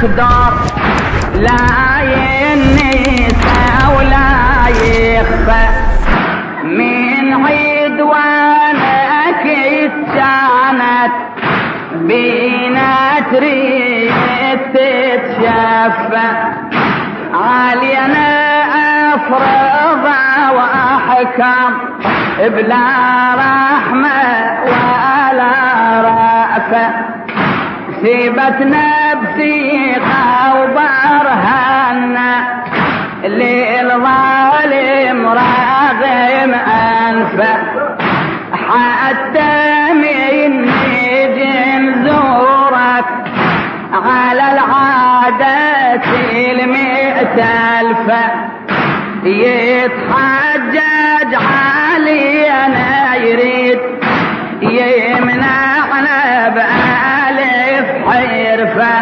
أقدر لا ينسى ولا يخفى من عدوانك كانت بينا تريد تتشفى علينا أفرض وأحكام بلا رحمة ولا رأفة سيبتنا بثقة وبرهنا للظالم راغم أنفه حتى من نجي نزورك على العادة 100,000 يتحجج علينا يريد يمنعنا بألف حرفة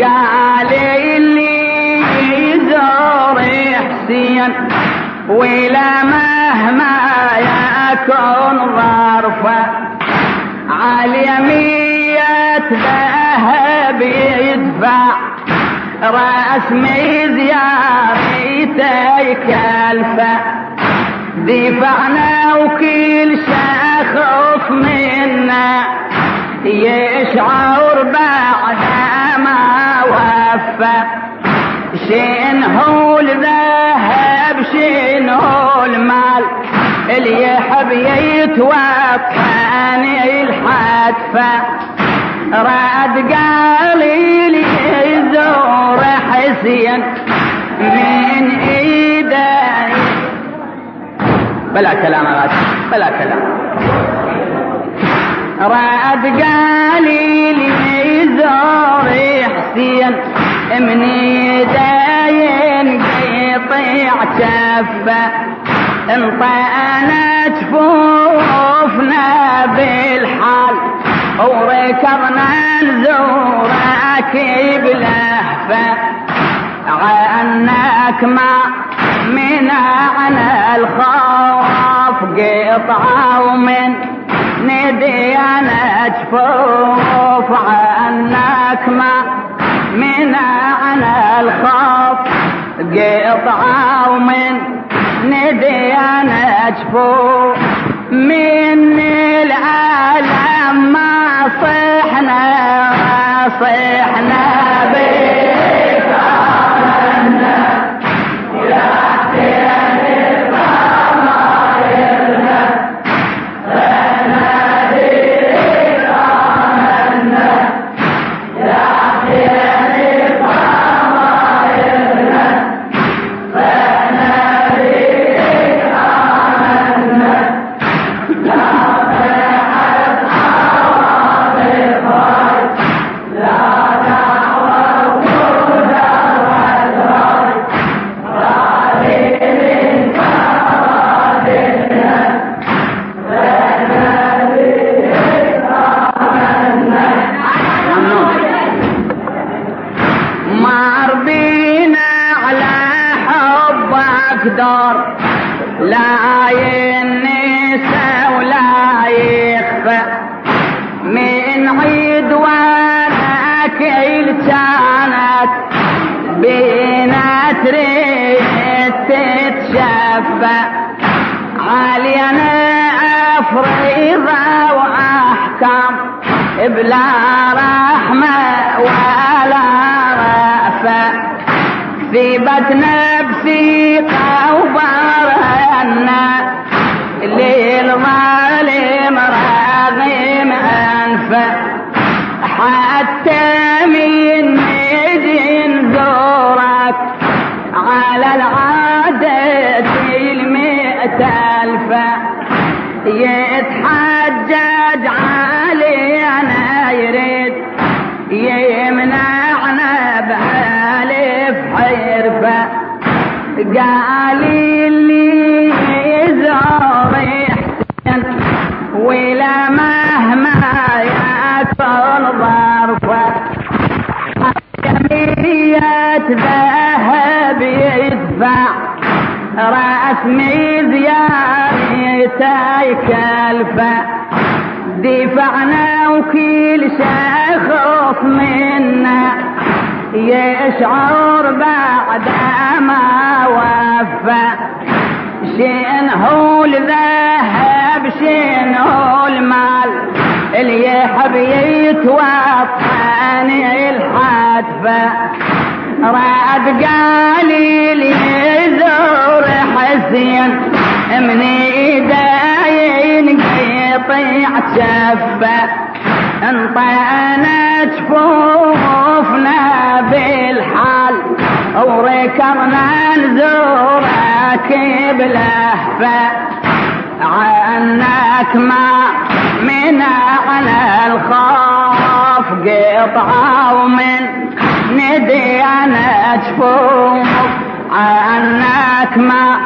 قال اللي يزور حسين ولا مهما يكون ظرفة على 100 ذهب يدفع رسم زيارتي كلفة دفعنا وكل شخص منا يشعر بعد ما وفى شنو الذهب شنو المال اللي يحب يتوفاني الحتفة راد قال لي يزور حسين من ايدي بلا كلام بلا كلام راد قال لي يزور حسين من ايدي قطيع شفه انطقنا جفوفنا بالحال وركبنا نزورك بلهفة عنك ما منعنا الخوف قطعة ومن ندينا جفوف عنك ما منعنا الخوف قطعة ومن ندينا جفوف من العالم ما صحنا بك عنا يا حسين ضمايرنا فناديك عنا يا حسين ضمايرنا فناديك عنا أقدر لا ينسى ولا يخفى من عدوانك كانت بينا تريد تتشفى علينا أفريضة وأحكام بلا رحمة ولا رأفة ثبتنا بثقة وبرهنا للظالم راغم أنفه حتى من نجي نزورك على العادة 100,000 يتحجج علينا يريد يمنعنا بألف حرفة قال اللي يزور حسين ولا مهما يكون ظرفة 100 ذهب يدفع رسم زيارتي كلفة دفعنا وكل شخص منا يشعر بعد ما وفى شنو الذهب شنو المال اللي يحب يتوطن الحتفة راد قالي لي يزور حسين من ايدين قيطع شفة انطينا جفوفنا بالحال وركبنا نزورك بلهفة عنك ما منعنا الخوف قطعة ومن ندينا جفوف عنك ما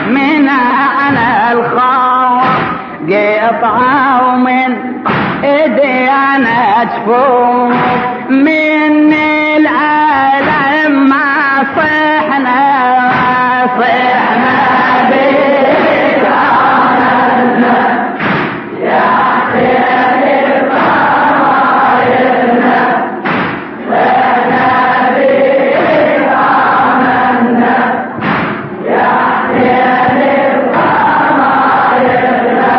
منعنا الخوف قطعة ومن ايدينا جفوف من العالم ما صحنا بيك عنا يا حسين طايرنا صحنا بيك عنا يا حسين طايرنا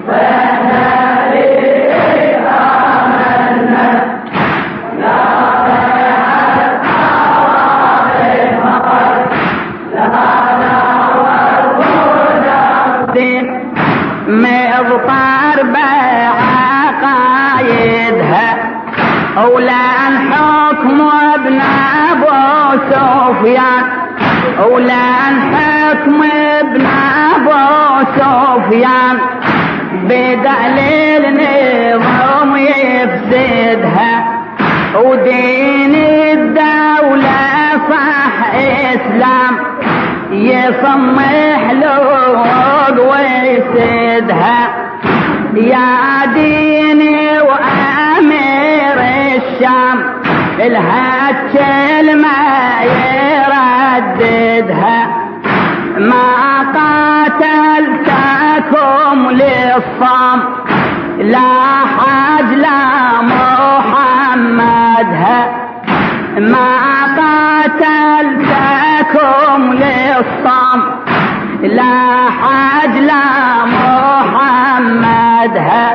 صحنا بيك عنا لا مضطر بعقايدها أولان حكم ابن أبو سفيان أولان حكم ابن أبو سفيان بدليل نظام يفسدها ودين الدولة صح إسلام يصمح لوق ويسدها يا ديني وأمير الشام الها الكلمة يرددها ما قاتلتكم للصام لا حاج لا محمدها ما قاتلتكم للصام لا حاج لا محمدها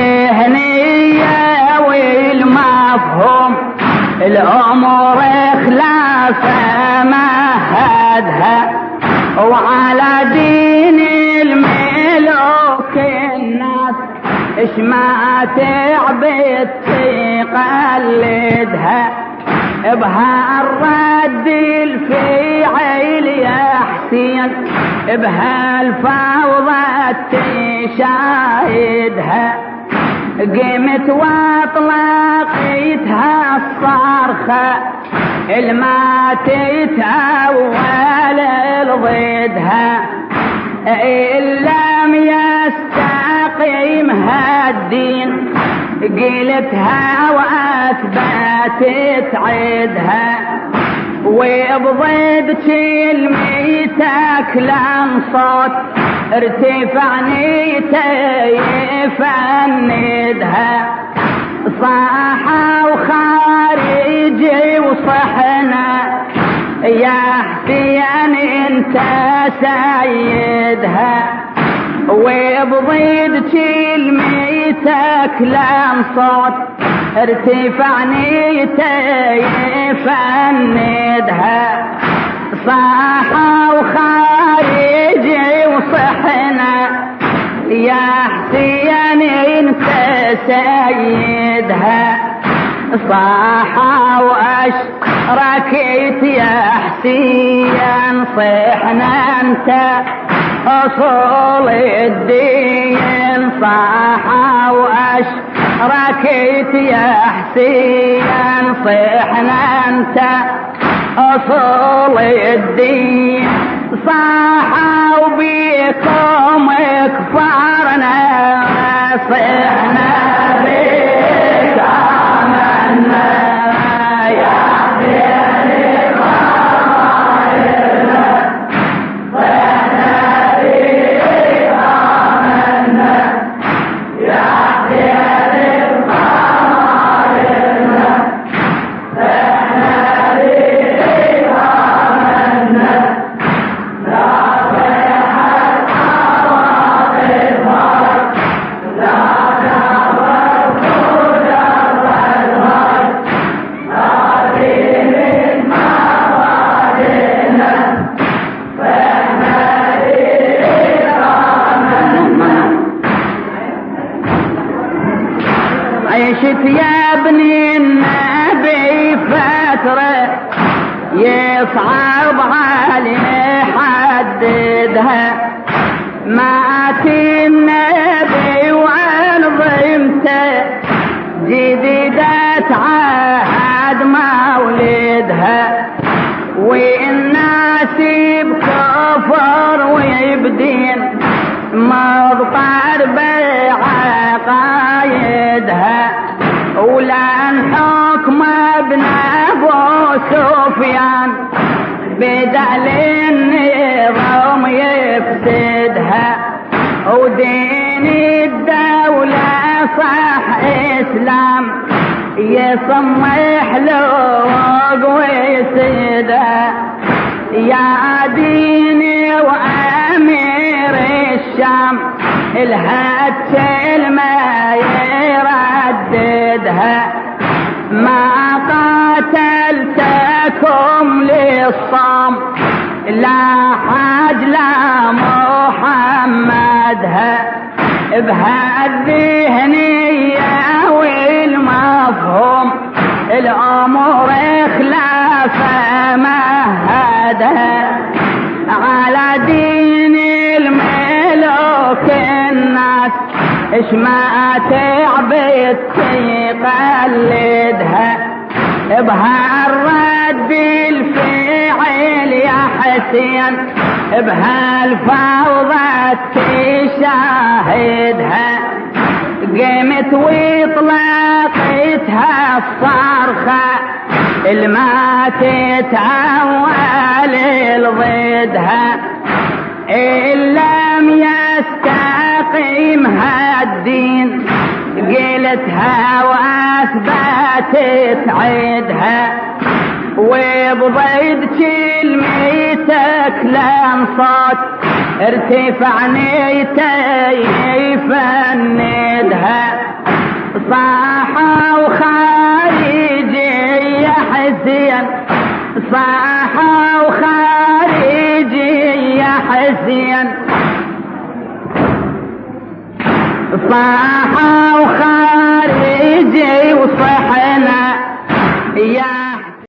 بهالذهنية والمفهوم الأمور خلافة مهدها وعلى دين الملوك الناس اش ما تعبت تقلدها بها الرد الفعل يا حسين بها الفوضى تشاهدها قمت واطلقيتها الصرخة الما تتأول لضدها إن لم يستقيم هالدين قلتها وأثبتت عدها وبضد كلمتك لن صوت ارتفعني يفندها صاحة وخارجي وصحنا يا حسين انت سيدها وبضد كلمتك لن صوت ارتفعني يفندها صاحة وخارجي وصحنا يا حسين انت سيدها صاحة واشركت يا حسين صحنا انت أصول الدين صاحة واشركت يا حسين صحنا انت أصول الدين صاحة وبيكم كفارنا صحنا بيك عملنا يا عشت يا ابني النبي فترة يصعب علي حددها، مات النبي وانظمته جديدة عهد مولدها، والناس بكفر ويبدين مضطر بعقايدها، ولان حكم ابن ابو سفيان بدل النظام يفسدها، ودين الدولة صح اسلام يصمح له ويسدها، يا ديني وامير الشام الهات كلمة يرددها، ما قاتلتكم للصام لا حاج لا محمدها، بهالذهنية والمفهوم الامور خلافه مهدها، على دين الملوك الناس اش ما تعبت تقلدها، بهالرد الفعل يا حسين بهالفوضى تشاهدها، قيمت وطلقتها الصرخة الما تتعول ضدها، إن لم يستقيم هالدين قلتها واثبتت عدها، وبضيد كلمتك لان صوت ارتفع نيته يفندها، صاحة وخارجي يا حسين صاحة وخارجي يا حسين صاحة